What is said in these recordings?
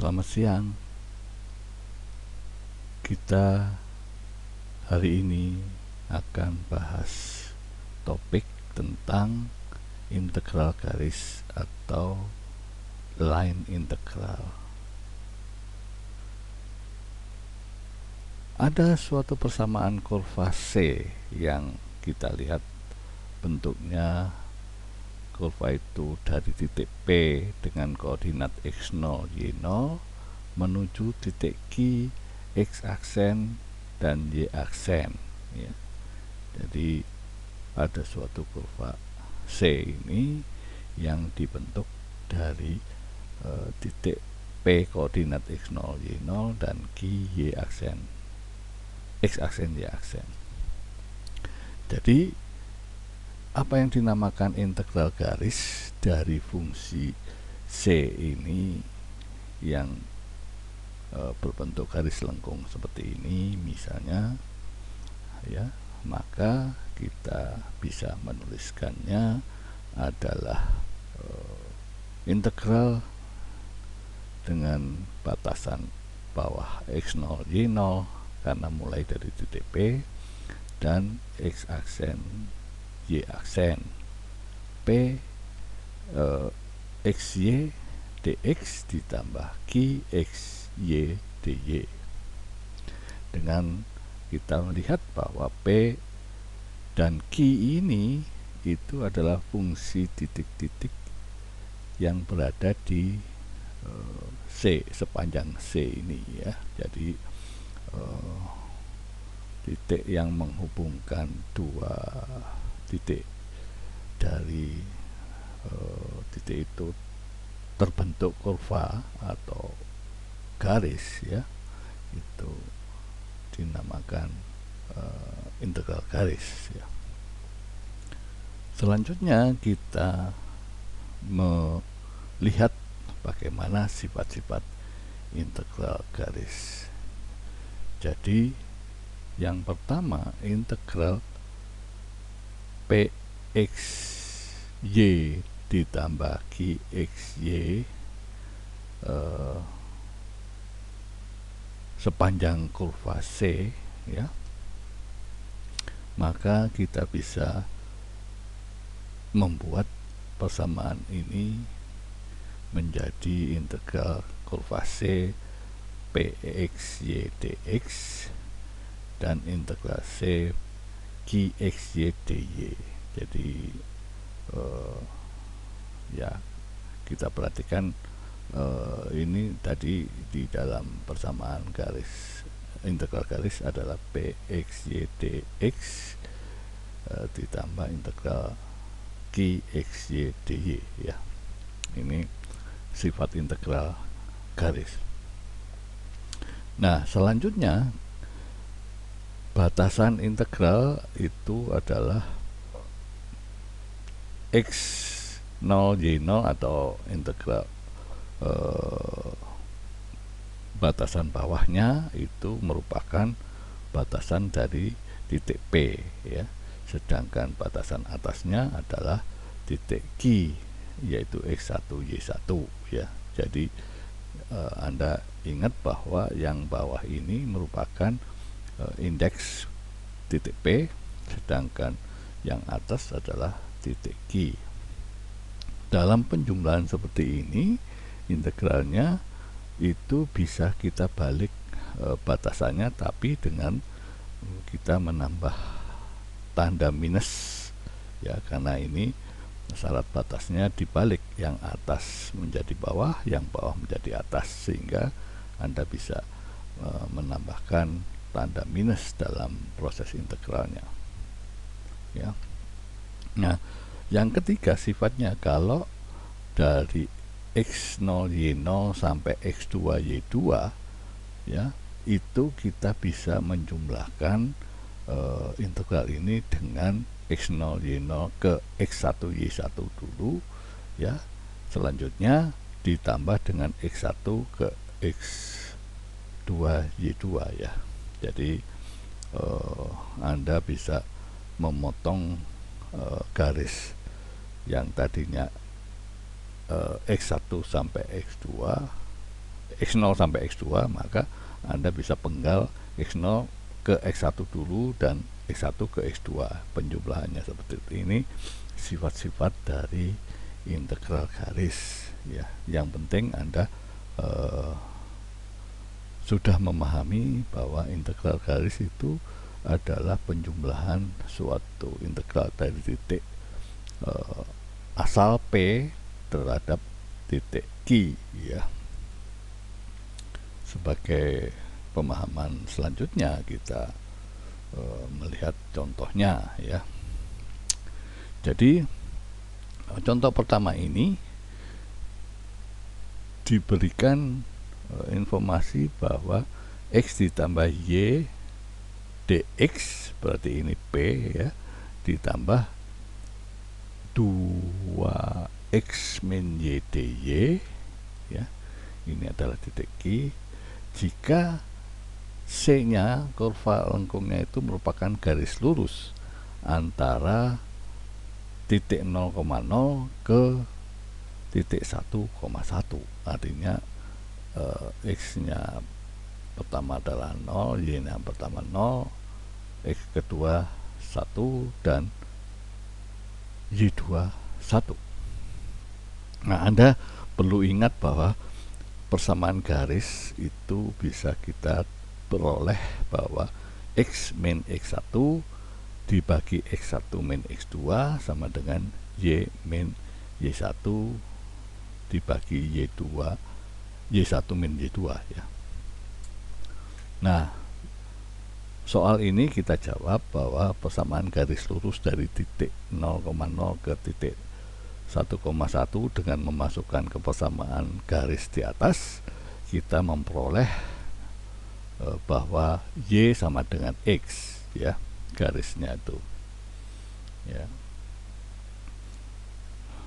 Selamat siang. Kita hari ini akan bahas topik tentang integral garis atau line integral. Ada suatu persamaan kurva C yang kita lihat bentuknya. Kurva itu dari titik P dengan koordinat x0, y0 menuju titik Q, x aksen dan y aksen ya. Jadi ada suatu kurva C ini yang dibentuk dari titik P koordinat x0, y0 dan Q, y aksen, x aksen, y aksen. Jadi apa yang dinamakan integral garis dari fungsi C ini yang berbentuk garis lengkung seperti ini misalnya ya, maka kita bisa menuliskannya adalah integral dengan batasan bawah x0, y0 karena mulai dari titik P dan x aksen, y aksen P xy dx ditambah q xy dy, dengan kita melihat bahwa P dan Q ini itu adalah fungsi titik-titik yang berada di C, sepanjang C ini ya. Jadi titik yang menghubungkan dua titik dari titik itu terbentuk kurva atau garis ya, itu dinamakan integral garis ya. Selanjutnya kita melihat bagaimana sifat-sifat integral garis. Jadi yang pertama, integral pxy ditambah qxy sepanjang kurva C ya, maka kita bisa membuat persamaan ini menjadi integral kurva C pxy dx dan integral C qxy dy. Jadi ya, kita perhatikan ini tadi di dalam persamaan garis integral garis adalah pxy dx ditambah integral qxy dy ya. Ini sifat integral garis. Nah, selanjutnya batasan integral itu adalah x0, y0 atau integral batasan bawahnya itu merupakan batasan dari titik P ya, sedangkan batasan atasnya adalah titik Q yaitu x1, y1 ya. Jadi Anda ingat bahwa yang bawah ini merupakan indeks titik P, sedangkan yang atas adalah titik Q. Dalam penjumlahan seperti ini, integralnya itu bisa kita balik batasannya, tapi dengan kita menambah tanda minus ya, karena ini syarat batasnya dibalik, yang atas menjadi bawah, yang bawah menjadi atas, sehingga Anda bisa menambahkan tanda minus dalam proses integralnya ya. Nah, yang ketiga sifatnya, kalau dari x0 y0 sampai x2 y2 ya, itu kita bisa menjumlahkan integral ini dengan x0 y0 ke x1 y1 dulu ya, selanjutnya ditambah dengan x1 ke x2 y2 ya. Jadi Anda bisa memotong garis yang tadinya x1 sampai x2 X0 sampai X2, maka Anda bisa penggal X0 ke X1 dulu dan X1 ke X2, penjumlahannya seperti ini. Sifat-sifat dari integral garis ya, yang penting Anda sudah memahami bahwa integral garis itu adalah penjumlahan suatu integral dari titik asal P terhadap titik Q ya. Sebagai pemahaman selanjutnya kita melihat contohnya ya. Jadi contoh pertama ini diberikan informasi bahwa X ditambah Y dx, berarti ini P ya, ditambah 2x min Y dy ya, ini adalah titik Q, jika C nya, kurva lengkungnya itu merupakan garis lurus antara titik 0,0 ke titik 1,1, artinya X nya pertama adalah 0, Y nya pertama 0, X kedua 1, dan Y2 1. Nah, Anda perlu ingat bahwa persamaan garis itu bisa kita peroleh bahwa X min X1 dibagi X1 min X2 sama dengan Y min Y1 dibagi Y1 min Y2 ya. Nah, soal ini kita jawab bahwa persamaan garis lurus dari titik 0,0 ke titik 1,1 dengan memasukkan kebersamaan garis di atas, kita memperoleh bahwa Y sama dengan X ya, garisnya itu ya.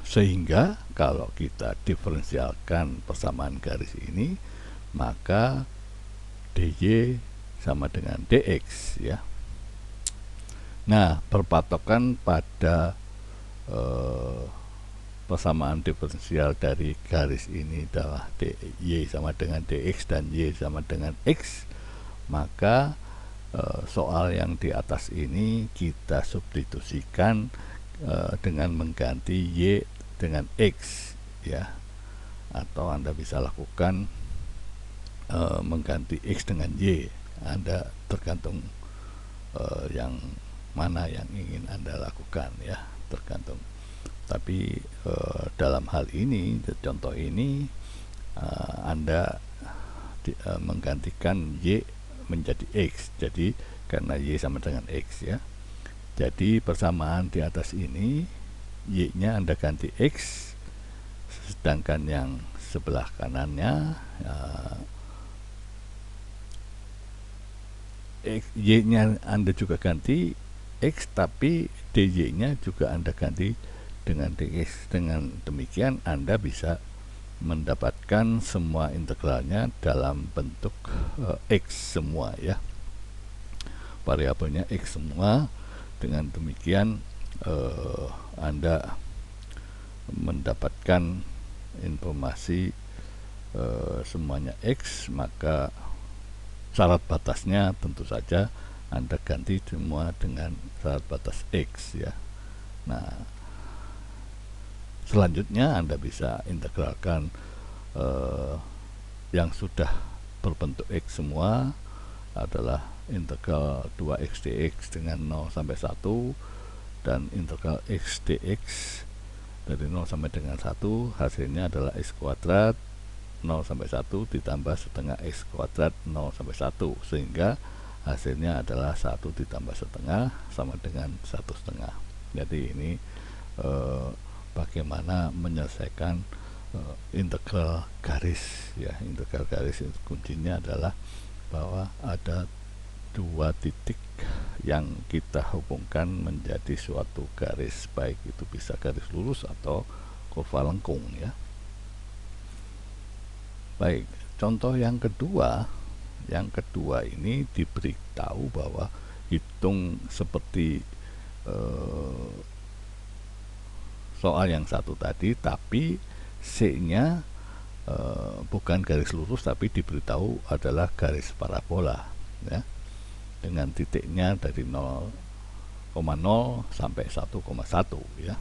Sehingga kalau kita diferensialkan persamaan garis ini, maka dy sama dengan dx ya. Nah, berpatokan pada persamaan diferensial dari garis ini adalah dy sama dengan dx dan y sama dengan x, maka soal yang di atas ini kita substitusikan dengan mengganti y dengan x ya, atau Anda bisa lakukan mengganti x dengan y. Anda tergantung yang mana yang ingin Anda lakukan ya, tergantung. Tapi dalam hal ini, contoh ini, Anda menggantikan y menjadi x, jadi karena y sama dengan x ya. Jadi persamaan di atas ini, y nya Anda ganti x, sedangkan yang sebelah kanannya y nya Anda juga ganti x, tapi dy nya juga Anda ganti dengan dx. Dengan demikian Anda bisa mendapatkan semua integralnya dalam bentuk x semua ya, variabelnya x semua. Dengan demikian Anda mendapatkan informasi semuanya x, maka syarat batasnya tentu saja Anda ganti semua dengan syarat batas x ya. Nah, selanjutnya Anda bisa integralkan yang sudah berbentuk x semua adalah integral 2x dx dengan 0 sampai 1, dan integral x dx dari 0 sampai dengan 1, hasilnya adalah x kuadrat 0 sampai 1 ditambah setengah x kuadrat 0 sampai 1, sehingga hasilnya adalah 1 ditambah setengah sama dengan 1/2. Jadi ini bagaimana menyelesaikan integral garis ya. Integral garis itu kuncinya adalah bahwa ada dua titik yang kita hubungkan menjadi suatu garis, baik itu bisa garis lurus atau kurva lengkung ya. Baik, contoh yang kedua ini diberitahu bahwa hitung seperti soal yang satu tadi, tapi C nya bukan garis lurus tapi diberitahu adalah garis parabola ya, dengan titiknya dari 0,0 sampai 1,1 ya.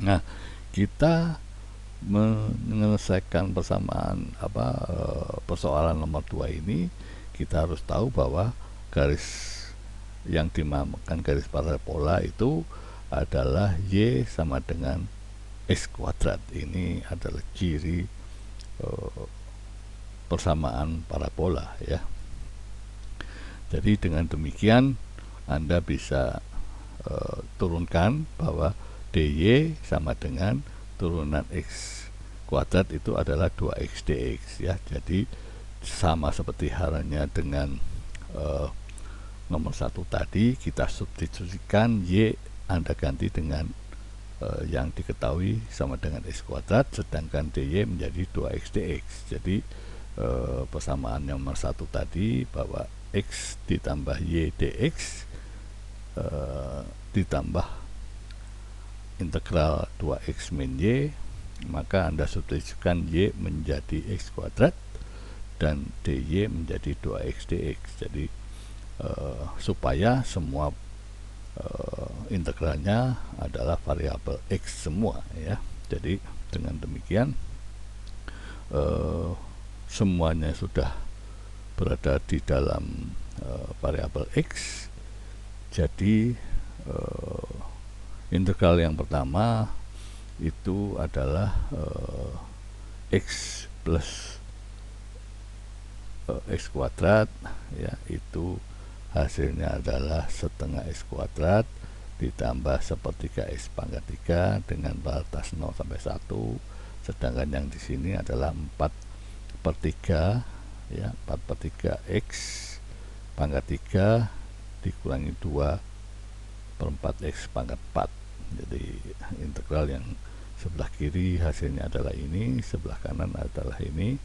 Nah, kita menyelesaikan persamaan persoalan nomor 2 ini, kita harus tahu bahwa garis yang dinamakan garis parabola itu adalah Y sama dengan X kuadrat. Ini adalah ciri persamaan parabola ya. Jadi dengan demikian Anda bisa turunkan bahwa dy sama dengan turunan X kuadrat itu adalah 2x dx ya. Jadi sama seperti halnya dengan nomor 1 tadi, kita substitusikan Y Anda ganti dengan yang diketahui sama dengan X kuadrat, sedangkan dy menjadi 2x dx. Jadi persamaan nomor 1 tadi bahwa X ditambah Y dx ditambah integral 2x min Y, maka Anda substitusikan Y menjadi X kuadrat dan dy menjadi 2x dx. Jadi supaya semua integralnya adalah variabel X semua ya. Jadi dengan demikian semuanya sudah berada di dalam variabel X. Jadi integral yang pertama itu adalah X plus X kuadrat ya, itu hasilnya adalah setengah X kuadrat ditambah sepertiga X pangkat 3 dengan batas 0 sampai 1, sedangkan yang di sini adalah 4/3 ya, 4/3 X pangkat 3 dikurangi 2/4 X pangkat 4. Jadi integral yang sebelah kiri hasilnya adalah ini, sebelah kanan adalah ini,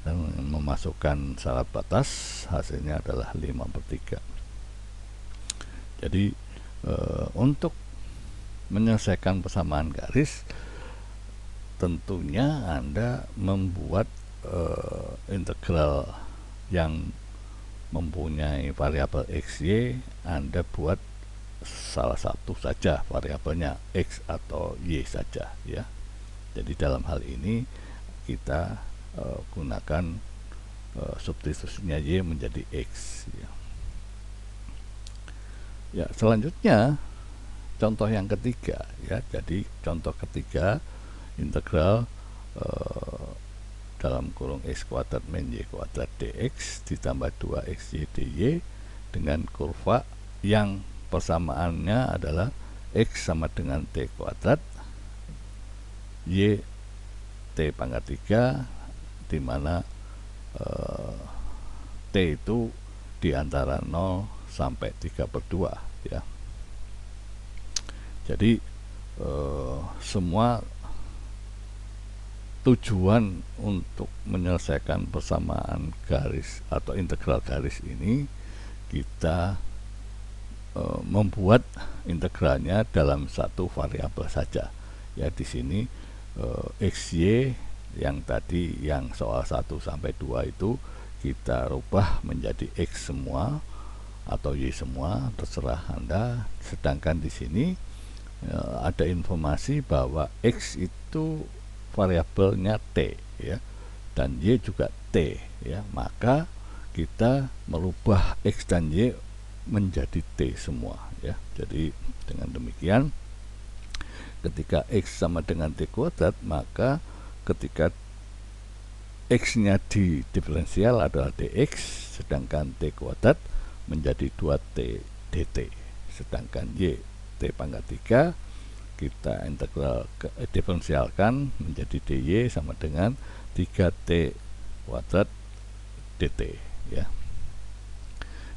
dan memasukkan syarat batas hasilnya adalah 5/3. Jadi untuk menyelesaikan persamaan garis tentunya Anda membuat integral yang mempunyai variabel XY, Anda buat salah satu saja variabelnya, X atau Y saja ya. Jadi dalam hal ini kita gunakan substitusinya Y menjadi X ya. Ya, selanjutnya contoh yang ketiga ya. Jadi contoh ketiga, integral dalam kurung X kuadrat min Y kuadrat dx ditambah 2xy dy dengan kurva yang persamaannya adalah X sama dengan T kuadrat Y T pangkat 3, di mana T itu di antara 0 sampai 3/2 ya. Jadi semua tujuan untuk menyelesaikan persamaan garis atau integral garis ini, kita membuat integralnya dalam satu variabel saja ya. Di sini xy yang tadi yang soal 1 sampai 2 itu kita rubah menjadi X semua atau Y semua, terserah Anda. Sedangkan di sini ada informasi bahwa X itu variabelnya T ya, dan Y juga T ya, maka kita merubah X dan Y menjadi T semua ya. Jadi dengan demikian ketika X sama dengan T kuadrat, maka ketika X nya di diferensial adalah dx, sedangkan T kuadrat menjadi 2T dt, sedangkan Y T pangkat 3 kita integral diferensialkan menjadi dy sama dengan 3T kuadrat dt ya.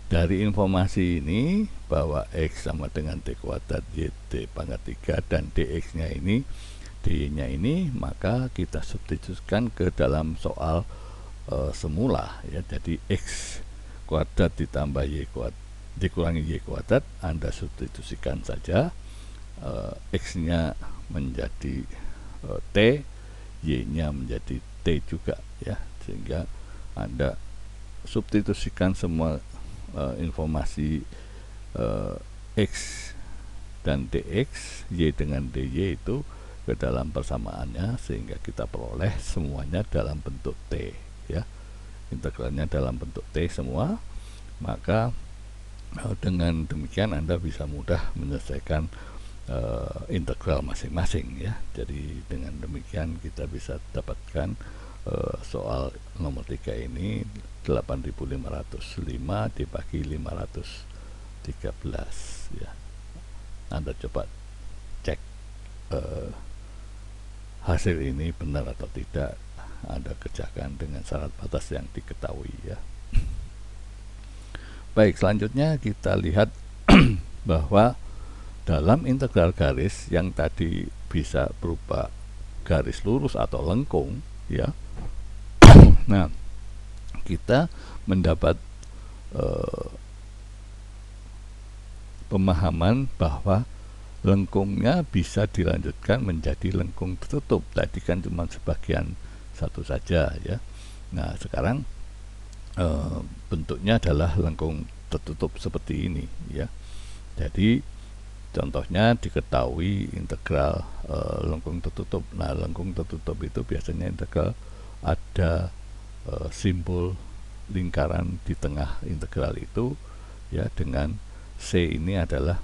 Dari informasi ini bahwa X sama dengan T kuadrat Y T pangkat 3 dan dx nya ini dy nya ini, maka kita substitusikan ke dalam soal semula ya. Jadi X kuadrat ditambah Y kuadrat dikurangi Y kuadrat, Anda substitusikan saja, X nya menjadi T, Y nya menjadi T T juga ya, sehingga Anda substitusikan semua informasi X dan dx, Y dengan dy itu ke dalam persamaannya, sehingga kita peroleh semuanya dalam bentuk T ya, integralnya dalam bentuk T semua. Maka dengan demikian Anda bisa mudah menyelesaikan integral masing-masing ya. Jadi dengan demikian kita bisa dapatkan soal nomor 3 ini 8505 dibagi 513 ya. Anda coba cek hasil ini benar atau tidak. Anda kerjakan dengan syarat batas yang diketahui ya. Baik, selanjutnya kita lihat bahwa dalam integral garis yang tadi bisa berupa garis lurus atau lengkung ya. Nah, kita mendapat pemahaman bahwa lengkungnya bisa dilanjutkan menjadi lengkung tertutup. Tadi kan cuma sebagian satu saja ya. Nah, sekarang bentuknya adalah lengkung tertutup seperti ini ya. Jadi contohnya diketahui integral lengkung tertutup. Nah, lengkung tertutup itu biasanya integral ada simbol lingkaran di tengah integral itu ya, dengan C ini adalah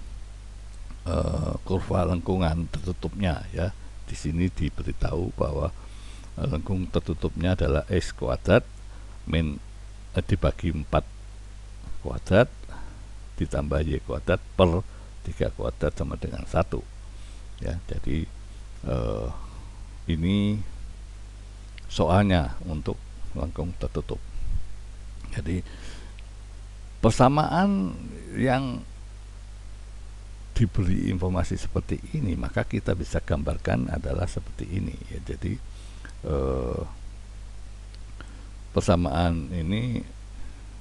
kurva lengkungan tertutupnya ya. Di sini diberitahu bahwa lengkung tertutupnya adalah X kuadrat min dibagi 4 kuadrat ditambah Y kuadrat per 3 kuadrat sama dengan 1 ya. Jadi ini soalnya untuk lengkung tertutup. Jadi persamaan yang diberi informasi seperti ini, maka kita bisa gambarkan adalah seperti ini ya. Jadi persamaan ini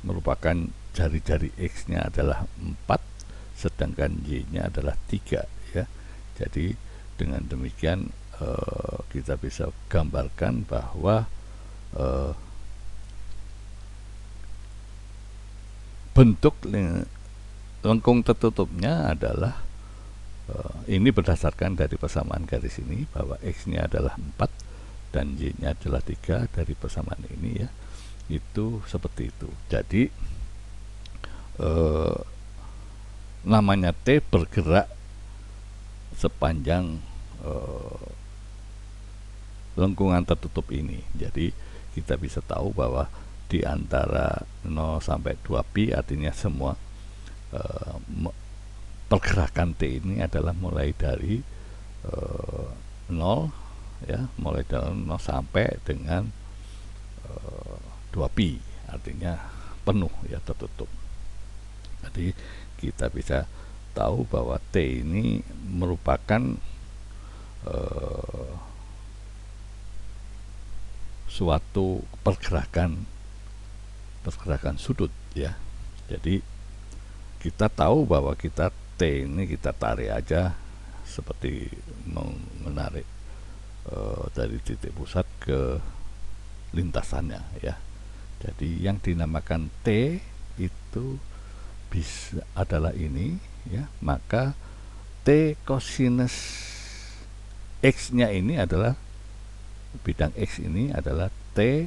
merupakan jari-jari X nya adalah 4, sedangkan Y nya adalah 3 ya. Jadi dengan demikian kita bisa gambarkan bahwa bentuk lengkung tertutupnya adalah ini berdasarkan dari persamaan garis ini, bahwa X nya adalah 4 dan Y nya adalah 3 dari persamaan ini ya. Itu seperti itu. Jadi namanya T bergerak sepanjang lengkungan tertutup ini. Jadi kita bisa tahu bahwa di antara 0 sampai 2pi, artinya semua pergerakan T ini adalah mulai dari 0 ya, mulai dari 0 sampai dengan 2pi, artinya penuh ya, tertutup. Jadi kita bisa tahu bahwa T ini merupakan suatu pergerakan sudut ya. Jadi kita tahu bahwa kita T ini kita tarik aja seperti menarik dari titik pusat ke lintasannya ya. Jadi yang dinamakan T itu bisa adalah ini ya, maka T kosinus X nya ini adalah bidang X ini adalah T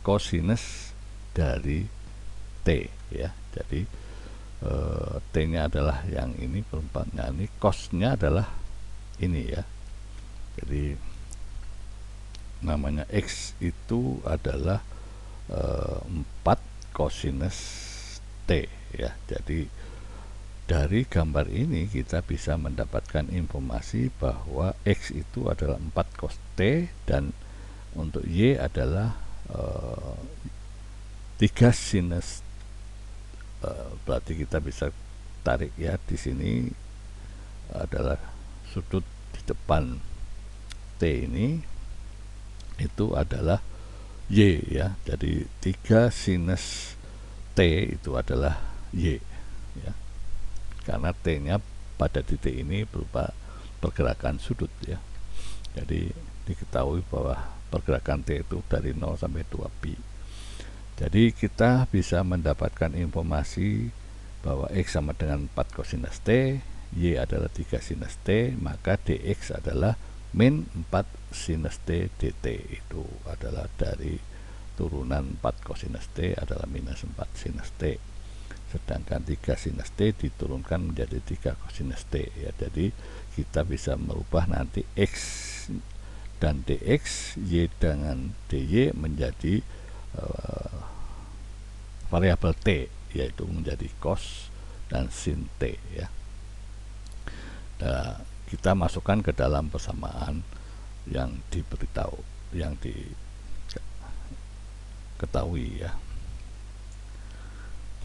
kosinus dari T ya. Jadi T nya adalah yang ini, perempatnya ini, cosnya adalah ini ya. Jadi namanya X itu adalah 4 kosinus T ya. Jadi dari gambar ini kita bisa mendapatkan informasi bahwa X itu adalah 4 cos T, dan untuk Y adalah 3 sinus. Berarti kita bisa tarik ya, di sini adalah sudut di depan T ini itu adalah Y ya. Jadi 3 sinus T itu adalah Y ya, karena T nya pada titik ini berupa pergerakan sudut ya. Jadi diketahui bahwa pergerakan T itu dari 0 sampai 2pi. Jadi kita bisa mendapatkan informasi bahwa X sama dengan 4 kosinus T, Y adalah 3 sinus T, maka dx adalah min 4 sinus T dt. Itu adalah dari turunan 4 kosinus T adalah minus 4 sinus T. Sedangkan 3 sinus T diturunkan menjadi 3 kosinus T ya. Jadi kita bisa merubah nanti X dan dx, Y dengan dy menjadi variabel T, yaitu menjadi cos dan sin T ya. Nah, kita masukkan ke dalam persamaan yang diberitahu, yang diketahui ya.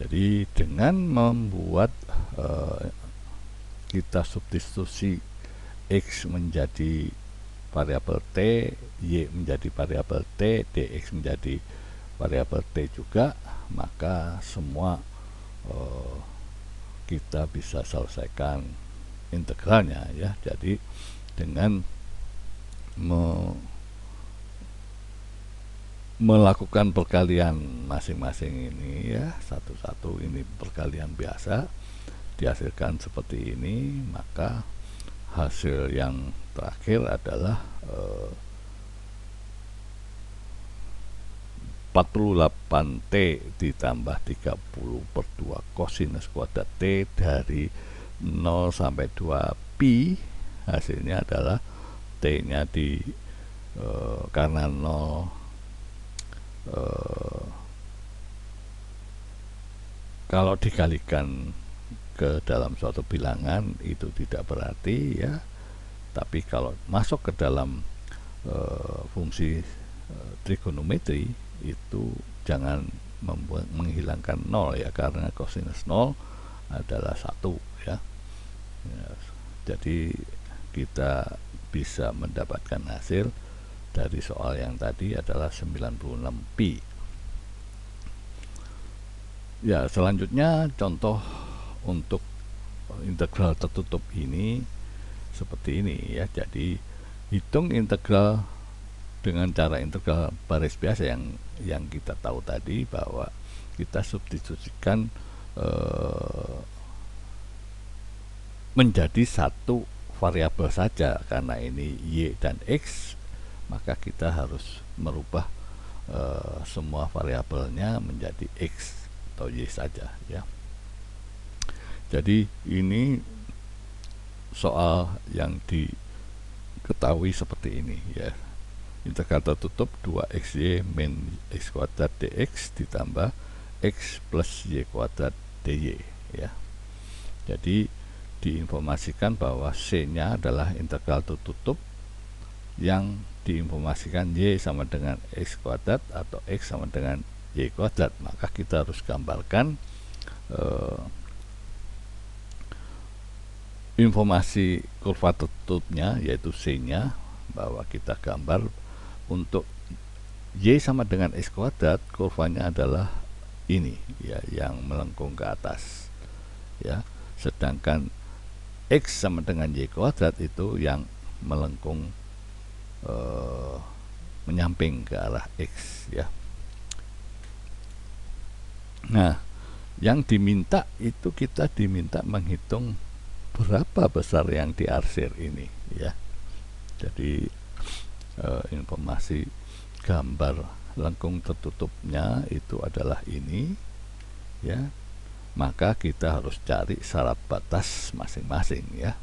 Jadi dengan membuat kita substitusi X menjadi variabel T, Y menjadi variabel T, dx menjadi variabel T juga, maka semua kita bisa selesaikan integralnya ya. Jadi dengan melakukan perkalian masing-masing ini ya, satu-satu, ini perkalian biasa dihasilkan seperti ini, maka hasil yang terakhir adalah 48T ditambah 30/2 kosinus kuadrat T dari 0 sampai 2pi. Hasilnya adalah T nya karena 0 kalau dikalikan ke dalam suatu bilangan itu tidak berarti ya, tapi kalau masuk ke dalam fungsi trigonometri itu jangan menghilangkan 0 ya, karena kosinus 0 adalah 1 ya. Jadi kita bisa mendapatkan hasil dari soal yang tadi adalah 96pi. Ya, selanjutnya contoh untuk integral tertutup ini seperti ini ya. Jadi hitung integral dengan cara integral baris biasa yang kita tahu tadi, bahwa kita substitusikan menjadi satu variabel saja. Karena ini Y dan X, maka kita harus merubah semua variabelnya menjadi X atau Y saja ya. Jadi ini soal yang diketahui seperti ini ya. Integral tertutup 2xy min x kuadrat dx ditambah x plus y kuadrat dy ya. Jadi diinformasikan bahwa C nya adalah integral tertutup yang diinformasikan y sama dengan x kuadrat atau x sama dengan y kuadrat. Maka kita harus gambarkan informasi kurva tertutupnya, yaitu C nya, bahwa kita gambar untuk y sama dengan x kuadrat, kurvanya adalah ini ya, yang melengkung ke atas ya. Sedangkan x sama dengan y kuadrat itu yang melengkung menyamping ke arah x ya. Nah, yang diminta itu, kita diminta menghitung berapa besar yang diarsir ini ya. Jadi informasi gambar lengkung tertutupnya itu adalah ini ya. Maka kita harus cari syarat batas masing-masing ya,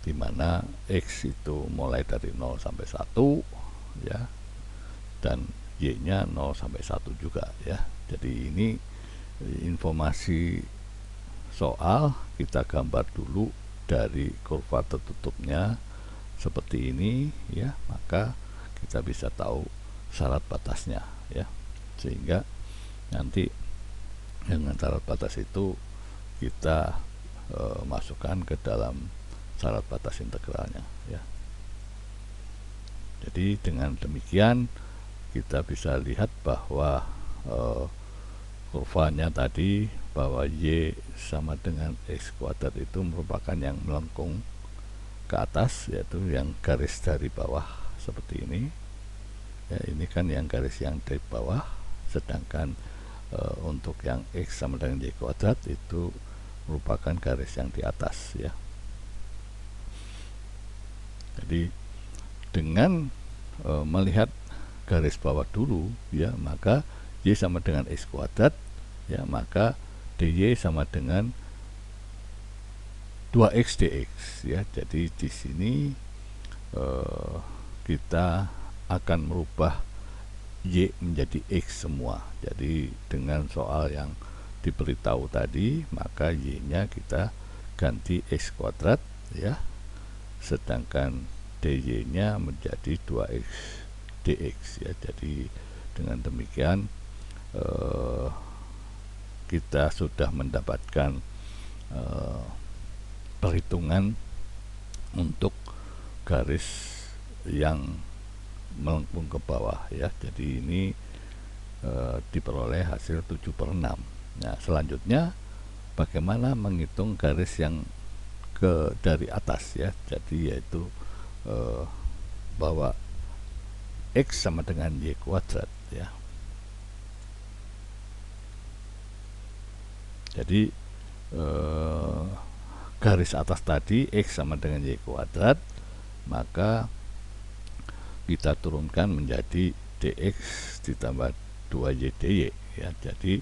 dimana x itu mulai dari 0 sampai 1 ya, dan y nya 0 sampai 1 juga ya. Jadi ini informasi soal, kita gambar dulu dari kurva tertutupnya seperti ini ya, maka kita bisa tahu syarat batasnya ya, sehingga nanti dengan syarat batas itu kita masukkan ke dalam syarat batas integralnya ya. Jadi dengan demikian kita bisa lihat bahwa kurvanya tadi, bahwa y sama dengan x kuadrat itu merupakan yang melengkung ke atas, yaitu yang garis dari bawah seperti ini ya, ini kan yang garis yang dari bawah, sedangkan untuk yang X sama dengan Y kuadrat itu merupakan garis yang di atas ya. Jadi dengan melihat garis bawah dulu ya, maka Y sama dengan X kuadrat ya, maka DY sama dengan 2X dx ya. Jadi di sini kita akan merubah Y menjadi X semua. Jadi dengan soal yang diberitahu tadi, maka Y nya kita ganti X kuadrat ya, sedangkan dy nya menjadi 2x dx ya. Jadi dengan demikian kita sudah mendapatkan perhitungan untuk garis yang melengkung ke bawah ya. Jadi ini diperoleh hasil 7/6. Nah, selanjutnya bagaimana menghitung garis yang dari atas ya. Jadi yaitu bahwa X sama dengan Y kuadrat ya. Jadi garis atas tadi X sama dengan Y kuadrat, maka kita turunkan menjadi dx ditambah 2y dy ya. Jadi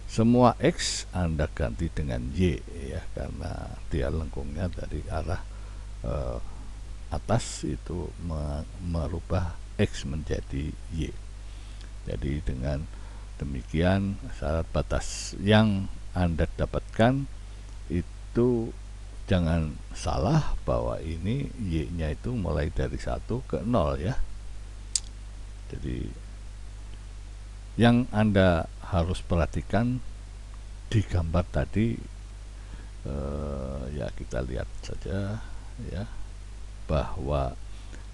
semua X Anda ganti dengan Y ya, karena dia lengkungnya dari arah atas itu merubah X menjadi Y. Jadi dengan demikian syarat batas yang Anda dapatkan itu jangan salah bahwa ini Y nya itu mulai dari 1 ke 0 ya. Jadi yang Anda harus perhatikan di gambar tadi ya, kita lihat saja ya, bahwa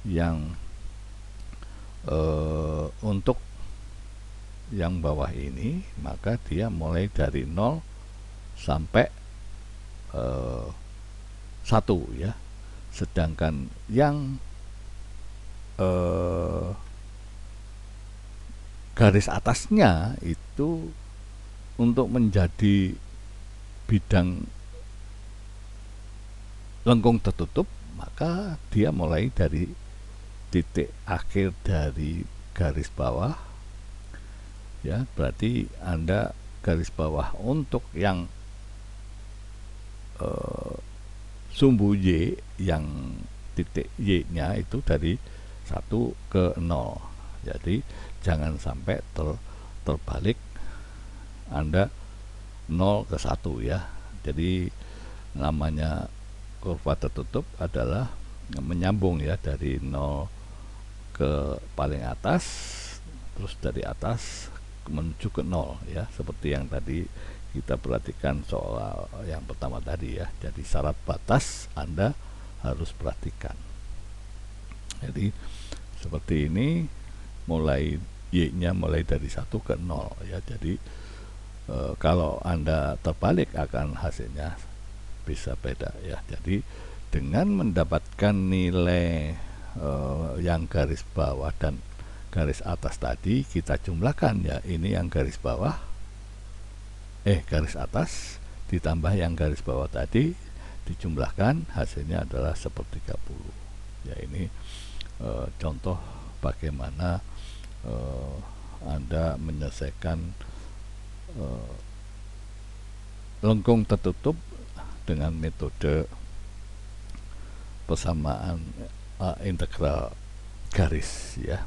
yang untuk yang bawah ini maka dia mulai dari 0 sampai 1 ya, sedangkan yang garis atasnya itu untuk menjadi bidang lengkung tertutup, maka dia mulai dari titik akhir dari garis bawah ya. Berarti Anda garis bawah untuk yang sumbu Y, yang titik Y nya itu dari 1 ke 0. Jadi jangan sampai terbalik Anda 0 ke 1 ya. Jadi namanya kurva tertutup adalah menyambung ya, dari 0 ke paling atas, terus dari atas menuju ke 0 ya, seperti yang tadi kita perhatikan soal yang pertama tadi ya. Jadi syarat batas Anda harus perhatikan. Jadi seperti ini, mulai Y nya mulai dari 1 ke 0 ya. Jadi kalau Anda terbalik akan hasilnya bisa beda ya. Jadi dengan mendapatkan nilai yang garis bawah dan garis atas tadi, kita jumlahkan ya. Ini yang garis bawah, garis atas ditambah yang garis bawah tadi, dijumlahkan, hasilnya adalah 1/30 ya. Ini contoh bagaimana Anda menyelesaikan lengkung tertutup dengan metode persamaan integral garis ya.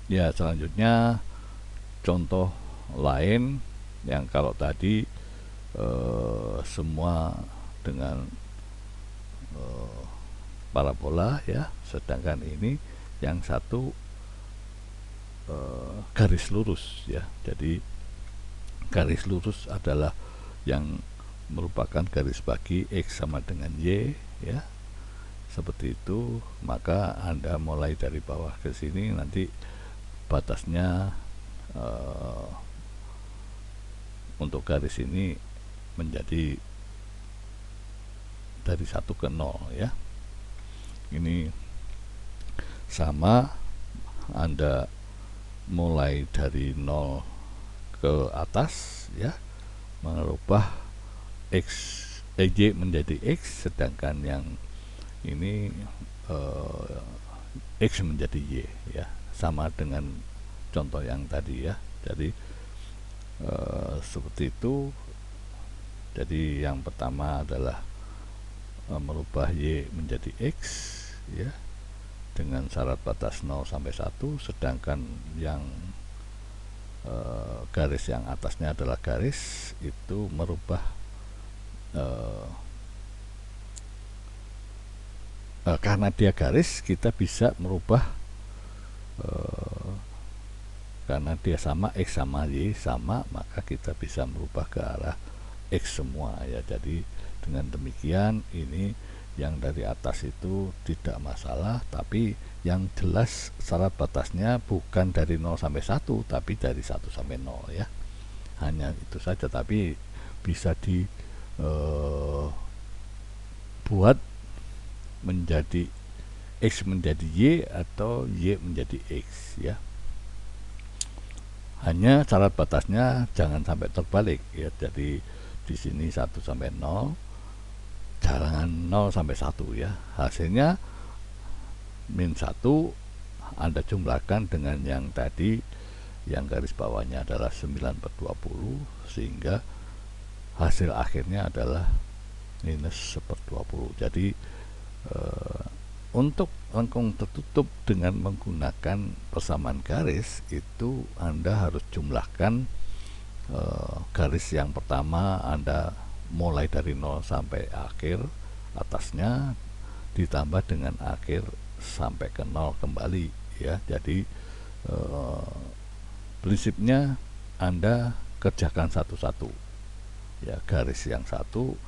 Ya, selanjutnya contoh lain yang kalau tadi semua dengan parabola ya, sedangkan ini yang satu garis lurus ya. Jadi garis lurus adalah yang merupakan garis bagi X sama dengan Y ya, seperti itu. Maka Anda mulai dari bawah ke sini, nanti batasnya untuk garis ini menjadi dari 1 ke 0 ya. Ini sama Anda mulai dari 0 ke atas ya, merubah X Y menjadi X, sedangkan yang ini X menjadi Y ya, sama dengan contoh yang tadi ya. Jadi seperti itu. Jadi yang pertama adalah merubah Y menjadi X ya, dengan syarat batas 0 sampai 1, sedangkan yang garis yang atasnya adalah garis itu merubah karena dia garis, kita bisa merubah karena dia sama, X sama Y sama, maka kita bisa merubah ke arah X semua ya. Jadi dengan demikian ini yang dari atas itu tidak masalah, tapi yang jelas syarat batasnya bukan dari 0 sampai 1, tapi dari 1 sampai 0 ya. Hanya itu saja, tapi bisa dibuat menjadi X menjadi Y atau Y menjadi X ya. Hanya syarat batasnya jangan sampai terbalik ya. Jadi di sini 1 sampai 0, jangan 0 sampai 1 ya. Hasilnya min 1 Anda jumlahkan dengan yang tadi, yang garis bawahnya adalah 9/20, sehingga hasil akhirnya adalah minus 1/20. Jadi untuk lengkung tertutup dengan menggunakan persamaan garis itu Anda harus jumlahkan garis yang pertama Anda mulai dari 0 sampai akhir atasnya, ditambah dengan akhir sampai ke 0 kembali ya. Jadi prinsipnya Anda kerjakan satu-satu ya. Garis yang satu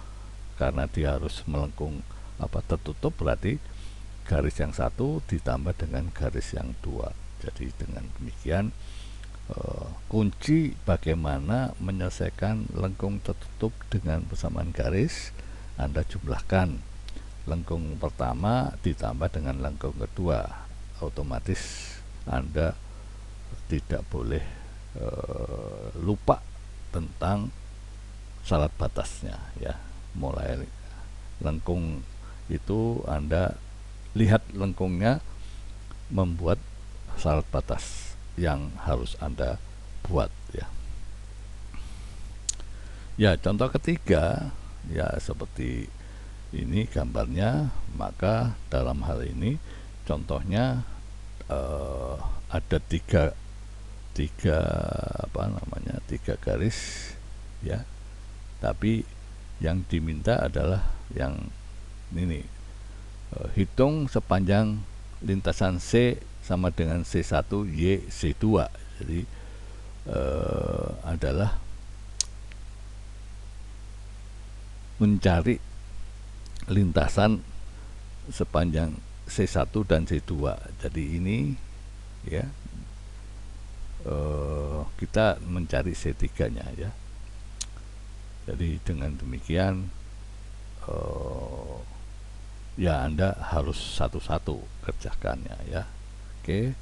karena dia harus melengkung tertutup, berarti garis yang satu ditambah dengan garis yang dua. Jadi dengan demikian kunci bagaimana menyelesaikan lengkung tertutup dengan persamaan garis, Anda jumlahkan lengkung pertama ditambah dengan lengkung kedua, otomatis Anda tidak boleh lupa tentang syarat batasnya ya. Mulai lengkung itu Anda lihat lengkungnya membuat syarat batas yang harus Anda buat ya. Ya, contoh ketiga ya seperti ini gambarnya. Maka dalam hal ini contohnya ada tiga garis ya, tapi yang diminta adalah yang ini, hitung sepanjang lintasan C sama dengan C1 Y C2. Jadi adalah mencari lintasan sepanjang C1 dan C2. Jadi ini ya, kita mencari C3 nya ya. Jadi dengan demikian ya Anda harus satu-satu kerjakannya ya. Oke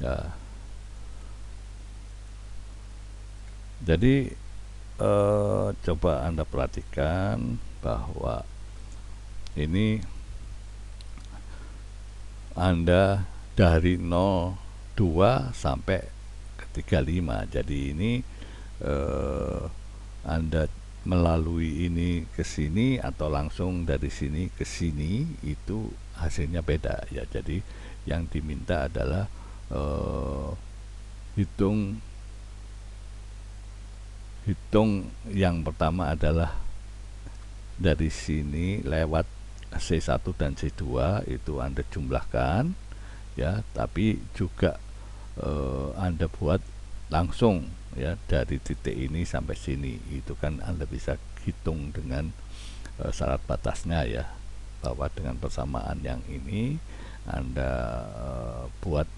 ya. Jadi coba Anda perhatikan bahwa ini Anda dari 02 sampai ke 35. Jadi ini Anda melalui ini ke sini atau langsung dari sini ke sini, itu hasilnya beda ya. Jadi yang diminta adalah hitung yang pertama adalah dari sini lewat C1 dan C2 itu Anda jumlahkan ya, tapi juga Anda buat langsung ya dari titik ini sampai sini. Itu kan Anda bisa hitung dengan syarat batasnya ya, bahwa dengan persamaan yang ini Anda buat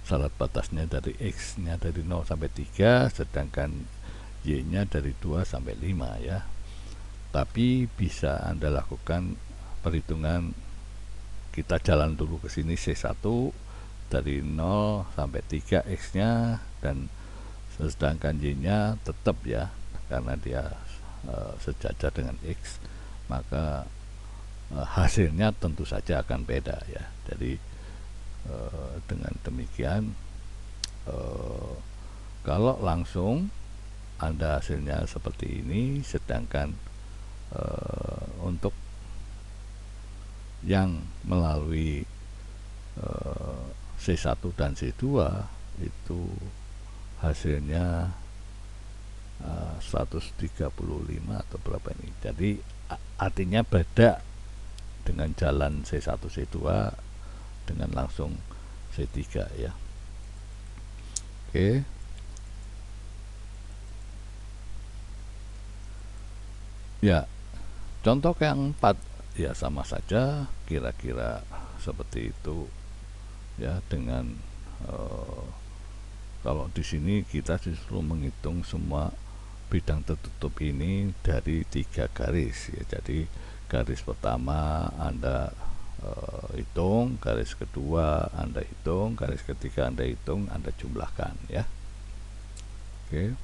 syarat batasnya dari X nya dari 0 sampai 3, sedangkan Y nya dari 2 sampai 5 ya. tapi bisa Anda lakukan perhitungan. Kita jalan dulu ke sini C1 dari 0 sampai 3 X nya, dan sedangkan Y nya tetap ya, karena dia sejajar dengan X, maka hasilnya tentu saja akan beda ya. Jadi dengan demikian, kalau langsung Anda hasilnya seperti ini, sedangkan untuk yang melalui C1 dan C2 itu hasilnya 135 atau berapa ini. Jadi artinya beda dengan jalan C1 C2 dengan langsung C3 ya. Oke. Ya, contoh yang 4 ya sama saja kira-kira seperti itu ya, dengan kalau di sini kita justru menghitung semua bidang tertutup ini dari 3 garis ya. Jadi garis pertama Anda hitung, garis kedua Anda hitung, garis ketiga Anda hitung, Anda jumlahkan ya. Oke.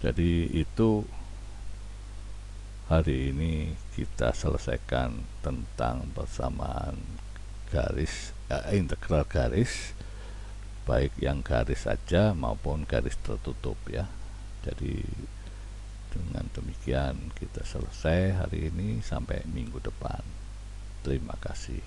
Jadi itu hari ini kita selesaikan tentang persamaan garis, integral garis, baik yang garis saja maupun garis tertutup ya. Jadi dengan demikian kita selesai hari ini, sampai minggu depan. Terima kasih.